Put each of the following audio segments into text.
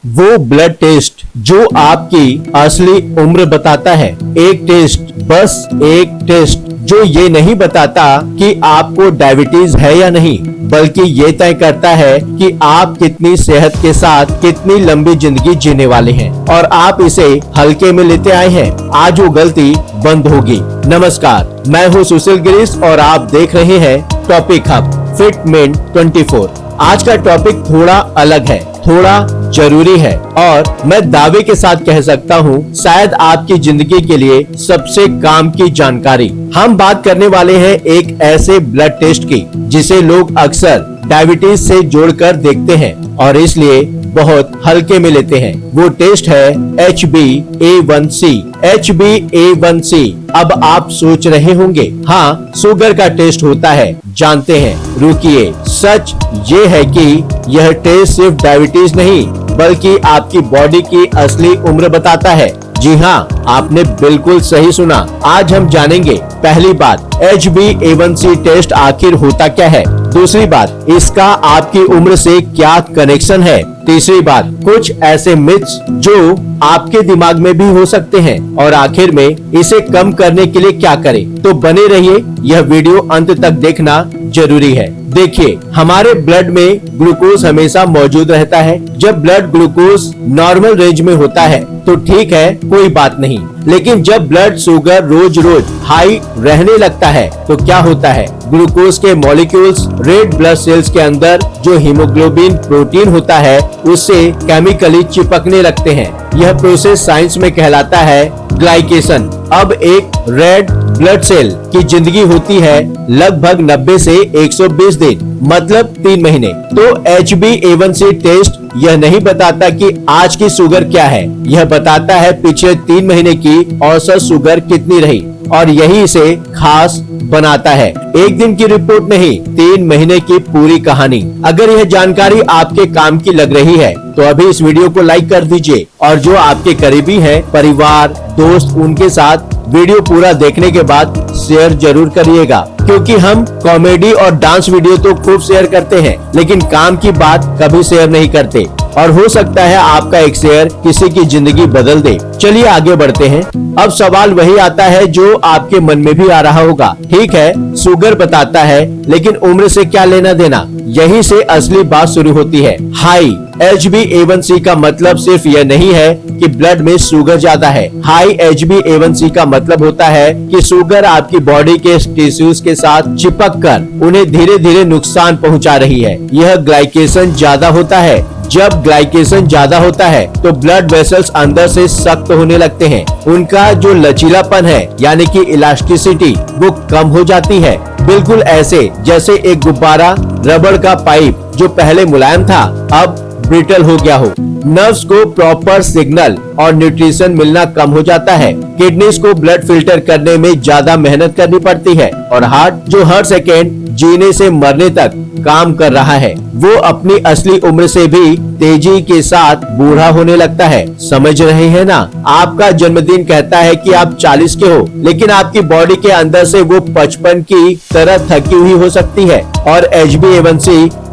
वो blood test जो आपकी असली उम्र बताता है। एक टेस्ट, बस एक टेस्ट जो ये नहीं बताता कि आपको डायबिटीज है या नहीं, बल्कि ये तय करता है कि आप कितनी सेहत के साथ कितनी लंबी जिंदगी जीने वाले हैं, और आप इसे हल्के में लेते आए हैं। आज वो गलती बंद होगी। नमस्कार, मैं हूँ सुशील गिरीश और आप देख रहे हैं टॉपिक हब फिटमेंट 24। आज का टॉपिक थोड़ा अलग है, थोड़ा जरूरी है, और मैं दावे के साथ कह सकता हूँ शायद आपकी जिंदगी के लिए सबसे काम की जानकारी। हम बात करने वाले हैं एक ऐसे ब्लड टेस्ट की जिसे लोग अक्सर डायबिटीज से जोड़कर देखते हैं और इसलिए बहुत हल्के में लेते हैं। वो टेस्ट है HbA1c। HbA1c। अब आप सोच रहे होंगे, हाँ शुगर का टेस्ट होता है, जानते हैं। रुकिए, सच ये है कि यह टेस्ट सिर्फ डायबिटीज नहीं बल्कि आपकी बॉडी की असली उम्र बताता है। जी हाँ, आपने बिल्कुल सही सुना। आज हम जानेंगे पहली बात, HbA1c टेस्ट आखिर होता क्या है। दूसरी बात, इसका आपकी उम्र से क्या कनेक्शन है। तीसरी बात, कुछ ऐसे मिथ्स जो आपके दिमाग में भी हो सकते हैं, और आखिर में इसे कम करने के लिए क्या करें। तो बने रहिए, यह वीडियो अंत तक देखना जरूरी है। देखिए, हमारे ब्लड में ग्लूकोज हमेशा मौजूद रहता है। जब ब्लड ग्लूकोज नॉर्मल रेंज में होता है तो ठीक है, कोई बात नहीं, लेकिन जब ब्लड शुगर रोज रोज हाई रहने लगता है तो क्या होता है, ग्लूकोज के मॉलिक्यूल्स रेड ब्लड सेल्स के अंदर जो हीमोग्लोबिन प्रोटीन होता है उससे केमिकली चिपकने लगते हैं। यह प्रोसेस साइंस में कहलाता है ग्लाइकेशन। अब एक रेड ब्लड सेल की जिंदगी होती है लगभग 90 से 120 दिन, मतलब 3 महीने। तो HbA1c टेस्ट यह नहीं बताता कि आज की शुगर क्या है, यह बताता है पिछले 3 महीने की औसत शुगर कितनी रही, और यही इसे खास बनाता है। एक दिन की रिपोर्ट नहीं, 3 महीने की पूरी कहानी। अगर यह जानकारी आपके काम की लग रही है तो अभी इस वीडियो को लाइक कर दीजिए, और जो आपके करीबी है, परिवार, दोस्त, उनके साथ वीडियो पूरा देखने के बाद शेयर जरूर करिएगा, क्योंकि हम कॉमेडी और डांस वीडियो तो खूब शेयर करते हैं लेकिन काम की बात कभी शेयर नहीं करते, और हो सकता है आपका एक शेयर किसी की जिंदगी बदल दे। चलिए आगे बढ़ते हैं। अब सवाल वही आता है जो आपके मन में भी आ रहा होगा। ठीक है, शुगर बताता है, लेकिन उम्र से क्या लेना देना। यही से असली बात शुरू होती है। हाई HbA1c का मतलब सिर्फ यह नहीं है कि ब्लड में शुगर ज्यादा है। हाई HbA1c का मतलब होता है कि शुगर आपकी बॉडी के टिश्यूज के साथ चिपककर उन्हें धीरे धीरे नुकसान पहुंचा रही है। यह ग्लाइकेशन ज्यादा होता है। जब ग्लाइकेशन ज्यादा होता है तो ब्लड वेसल्स अंदर से सख्त होने लगते हैं। उनका जो लचीलापन है, यानी कि इलास्टिसिटी, वो कम हो जाती है। बिल्कुल ऐसे जैसे एक गुब्बारा रबड़ का पाइप जो पहले मुलायम था अब ब्रिटल हो गया हो। नर्व्स को प्रॉपर सिग्नल और न्यूट्रिशन मिलना कम हो जाता है। किडनीज को ब्लड फिल्टर करने में ज्यादा मेहनत करनी पड़ती है, और हार्ट जो हर सेकेंड जीने से मरने तक काम कर रहा है, वो अपनी असली उम्र से भी तेजी के साथ बूढ़ा होने लगता है। समझ रहे हैं ना? आपका जन्मदिन कहता है कि आप 40 के हो, लेकिन आपकी बॉडी के अंदर से वो 55 की तरह थकी हुई हो सकती है, और HbA1c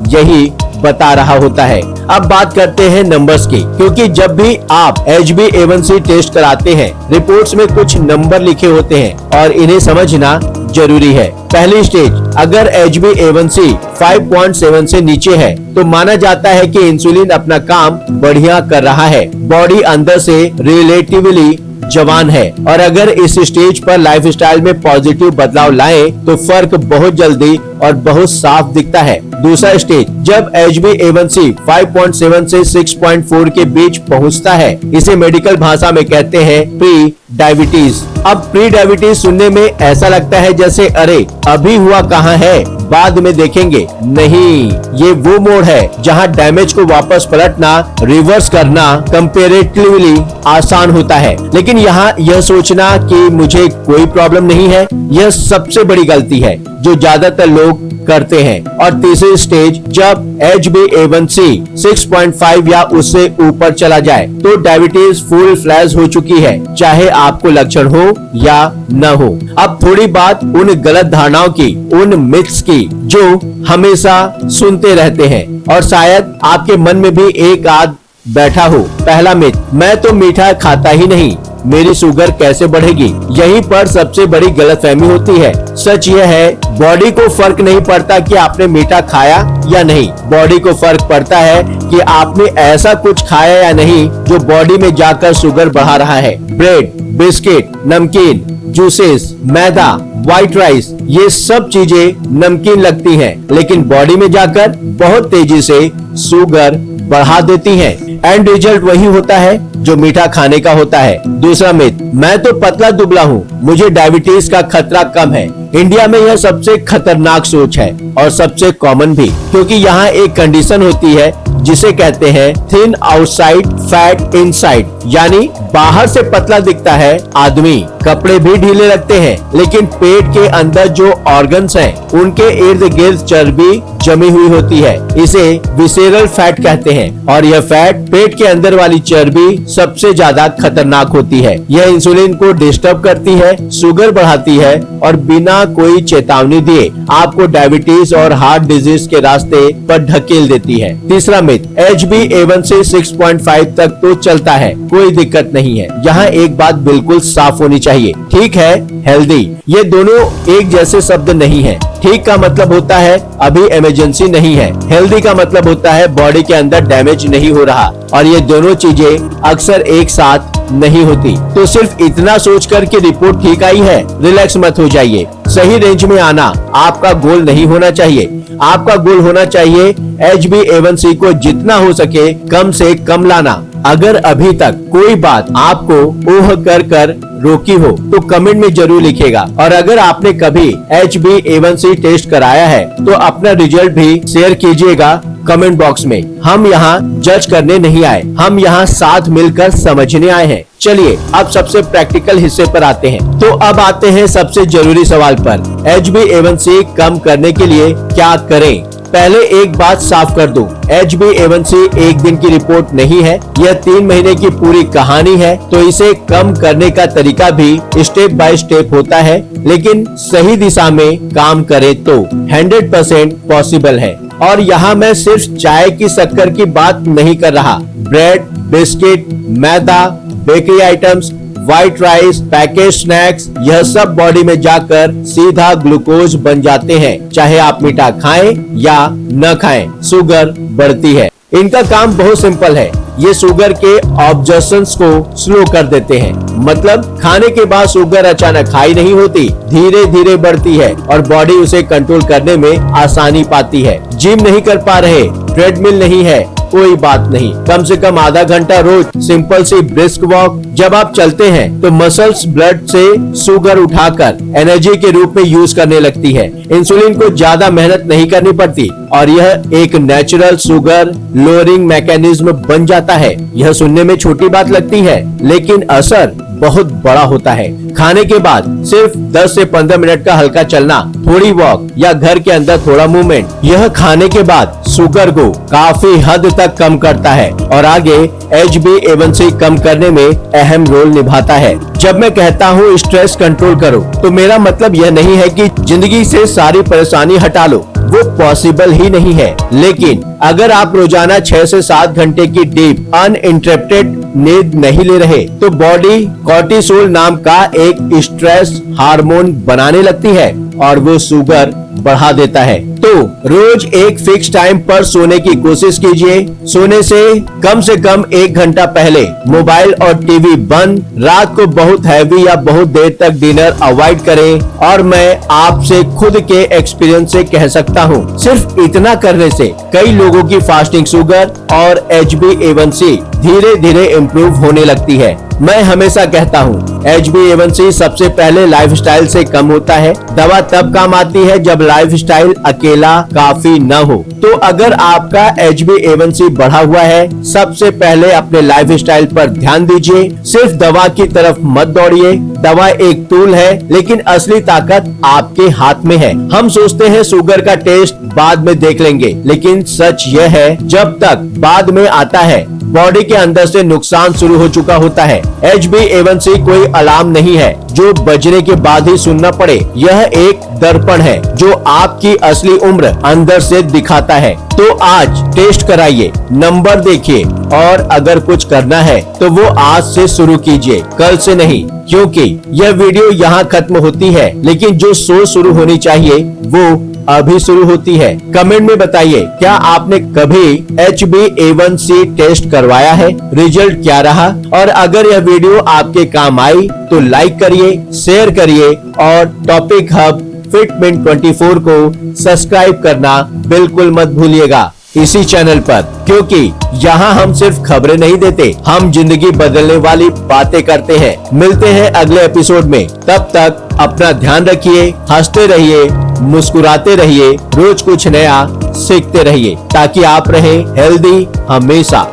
यही बता रहा होता है। अब बात करते हैं नंबर्स की, क्योंकि जब भी आप HbA1c टेस्ट कराते हैं, रिपोर्ट्स में कुछ नंबर लिखे होते हैं और इन्हें समझना जरूरी है। पहली स्टेज, अगर HbA1c 5.7 से नीचे है तो माना जाता है कि इंसुलिन अपना काम बढ़िया कर रहा है, बॉडी अंदर से रिलेटिवली जवान है, और अगर इस स्टेज पर लाइफस्टाइल में पॉजिटिव बदलाव लाएं तो फर्क बहुत जल्दी और बहुत साफ दिखता है। दूसरा स्टेज, जब HbA1c 5.7 से 6.4 के बीच पहुंचता है, इसे मेडिकल भाषा में कहते हैं प्री डायबिटीज। अब प्री डायबिटीज सुनने में ऐसा लगता है जैसे अरे अभी हुआ कहाँ है, बाद में देखेंगे। नहीं, ये वो मोड़ है जहाँ डैमेज को वापस पलटना, रिवर्स करना कंपैरेटिवली आसान होता है। लेकिन यहाँ यह सोचना कि मुझे कोई प्रॉब्लम नहीं है, यह सबसे बड़ी गलती है जो ज्यादातर लोग करते हैं। और तीसरी स्टेज, जब HbA1c 6.5 या उससे ऊपर चला जाए तो डायबिटीज फुल फ्लैश हो चुकी है, चाहे आपको लक्षण हो या न हो। अब थोड़ी बात उन गलत धारणाओं की, उन मिथ्स की जो हमेशा सुनते रहते हैं, और शायद आपके मन में भी एक आध बैठा हूँ। पहला मिथ, मैं तो मीठा खाता ही नहीं, मेरी शुगर कैसे बढ़ेगी। यहीं पर सबसे बड़ी गलतफहमी होती है। सच यह है, बॉडी को फर्क नहीं पड़ता कि आपने मीठा खाया या नहीं। बॉडी को फर्क पड़ता है कि आपने ऐसा कुछ खाया या नहीं जो बॉडी में जाकर शुगर बढ़ा रहा है। ब्रेड, बिस्किट, नमकीन, जूसेस, मैदा, व्हाइट राइस, ये सब चीजें नमकीन लगती हैं, लेकिन बॉडी में जाकर बहुत तेजी से शुगर बढ़ा देती हैं। एंड रिजल्ट वही होता है जो मीठा खाने का होता है। दूसरा मिथ, मैं तो पतला दुबला हूँ, मुझे डायबिटीज का खतरा कम है। इंडिया में यह सबसे खतरनाक सोच है और सबसे कॉमन भी, क्योंकि यहाँ एक कंडीशन होती है जिसे कहते हैं थिन आउटसाइड फैट इनसाइड, यानी बाहर से पतला दिखता है आदमी, कपड़े भी ढीले रखते हैं, लेकिन पेट के अंदर जो ऑर्गन्स हैं, उनके इर्द गिर्द चर्बी जमी हुई होती है। इसे विसेरल फैट कहते हैं और यह फैट, पेट के अंदर वाली चर्बी सबसे ज्यादा खतरनाक होती है। यह इंसुलिन को डिस्टर्ब करती है, शुगर बढ़ाती है और बिना कोई चेतावनी दिए आपको डायबिटीज और हार्ट डिजीज के रास्ते पर ढकेल देती है। तीसरा मिथ, HbA1c 6.5 तक तो चलता है, कोई दिक्कत नहीं है। यहाँ एक बात बिल्कुल साफ होनी चाहिए, ठीक है हेल्दी, ये दोनों एक जैसे शब्द नहीं है। ठीक का मतलब होता है अभी इमरजेंसी नहीं है, हेल्दी का मतलब होता है बॉडी के अंदर डैमेज नहीं हो रहा, और ये दोनों चीजें अक्सर एक साथ नहीं होती। तो सिर्फ इतना सोचकर कि रिपोर्ट ठीक आई है, रिलैक्स मत हो जाइए। सही रेंज में आना आपका गोल नहीं होना चाहिए। आपका गोल होना चाहिए HbA1c को जितना हो सके कम से कम लाना। अगर अभी तक कोई बात आपको ओह कर रोकी हो तो कमेंट में जरूर लिखिएगा, और अगर आपने कभी HbA1c टेस्ट कराया है तो अपना रिजल्ट भी शेयर कीजिएगा कमेंट बॉक्स में। हम यहाँ जज करने नहीं आए, हम यहाँ साथ मिलकर समझने आए हैं। चलिए अब सबसे प्रैक्टिकल हिस्से पर आते हैं। तो अब आते हैं सबसे जरूरी सवाल पर, HbA1c कम करने के लिए क्या करें। पहले एक बात साफ कर दूं, HbA1c एक दिन की रिपोर्ट नहीं है, यह 3 महीने की पूरी कहानी है। तो इसे कम करने का तरीका भी स्टेप बाय स्टेप होता है, लेकिन सही दिशा में काम करे तो 100% पॉसिबल है। और यहाँ मैं सिर्फ चाय की शक्कर की बात नहीं कर रहा। ब्रेड, बिस्किट, मैदा, bakery items, white rice, package snacks, यह सब बॉडी में जाकर सीधा ग्लूकोज बन जाते हैं। चाहे आप मीठा खाएं या न खाएं, शुगर बढ़ती है। इनका काम बहुत सिंपल है, ये शुगर के ऑब्जर्शंस को स्लो कर देते हैं। मतलब खाने के बाद शुगर अचानक हाई नहीं होती, धीरे धीरे बढ़ती है और बॉडी उसे कंट्रोल करने में आसानी पाती है। जिम नहीं कर पा रहे, ट्रेडमिल नहीं है, कोई बात नहीं, कम से कम आधा घंटा रोज सिंपल सी ब्रिस्क वॉक। जब आप चलते हैं तो मसल्स ब्लड से शुगर उठाकर एनर्जी के रूप में यूज करने लगती है। इंसुलिन को ज्यादा मेहनत नहीं करनी पड़ती और यह एक नेचुरल शुगर लोअरिंग मैकेनिज्म बन जाता है। यह सुनने में छोटी बात लगती है, लेकिन असर बहुत बड़ा होता है। खाने के बाद सिर्फ 10 से 15 मिनट का हल्का चलना, थोड़ी वॉक या घर के अंदर थोड़ा मूवमेंट, यह खाने के बाद शुगर को काफी हद तक कम करता है और आगे HbA1c कम करने में अहम रोल निभाता है। जब मैं कहता हूँ स्ट्रेस कंट्रोल करो, तो मेरा मतलब यह नहीं है कि जिंदगी से सारी परेशानी हटा लो, वो पॉसिबल ही नहीं है। लेकिन अगर आप रोजाना 6 से 7 घंटे की डीप अनइंटरप्टेड नींद नहीं ले रहे, तो बॉडी कॉर्टिसोल नाम का एक स्ट्रेस हार्मोन बनाने लगती है और वो शुगर बढ़ा देता है। तो रोज एक फिक्स टाइम पर सोने की कोशिश कीजिए। सोने से कम 1 घंटा पहले मोबाइल और टीवी बंद। रात को बहुत हैवी या बहुत देर तक डिनर अवॉइड करें। और मैं आपसे खुद के एक्सपीरियंस से कह सकता हूँ, सिर्फ इतना करने से कई लोगों की फास्टिंग शुगर और HbA1c धीरे धीरे इम्प्रूव होने लगती है। मैं हमेशा कहता हूँ HbA1c सबसे पहले लाइफस्टाइल से कम होता है। दवा तब काम आती है जब लाइफस्टाइल अकेला काफी न हो। तो अगर आपका HbA1c बढ़ा हुआ है, सबसे पहले अपने लाइफस्टाइल पर ध्यान दीजिए। सिर्फ दवा की तरफ मत दौड़िए। दवा एक टूल है, लेकिन असली ताकत आपके हाथ में है। हम सोचते हैं शुगर का टेस्ट बाद में देख लेंगे, लेकिन सच यह है जब तक बाद में आता है बॉडी के अंदर से नुकसान शुरू हो चुका होता है। HbA1c कोई अलार्म नहीं है जो बजने के बाद ही सुनना पड़े। यह एक दर्पण है जो आपकी असली उम्र अंदर से दिखाता है। तो आज टेस्ट कराइए, नंबर देखिए और अगर कुछ करना है तो वो आज से शुरू कीजिए, कल से नहीं, क्योंकि यह वीडियो यहाँ खत्म होती है लेकिन जो शो शुरू होनी चाहिए वो अभी शुरू होती है। कमेंट में बताइए, क्या आपने कभी HbA1c टेस्ट करवाया है? रिजल्ट क्या रहा? और अगर यह वीडियो आपके काम आई तो लाइक करिए, शेयर करिए और टॉपिक हब फिटमिंट 24 को सब्सक्राइब करना बिल्कुल मत भूलिएगा इसी चैनल पर, क्योंकि यहाँ हम सिर्फ खबरें नहीं देते, हम जिंदगी बदलने वाली बातें करते हैं। मिलते हैं अगले एपिसोड में, तब तक अपना ध्यान रखिए, हंसते रहिए, मुस्कुराते रहिए, रोज कुछ नया सीखते रहिए ताकि आप रहें हेल्दी हमेशा।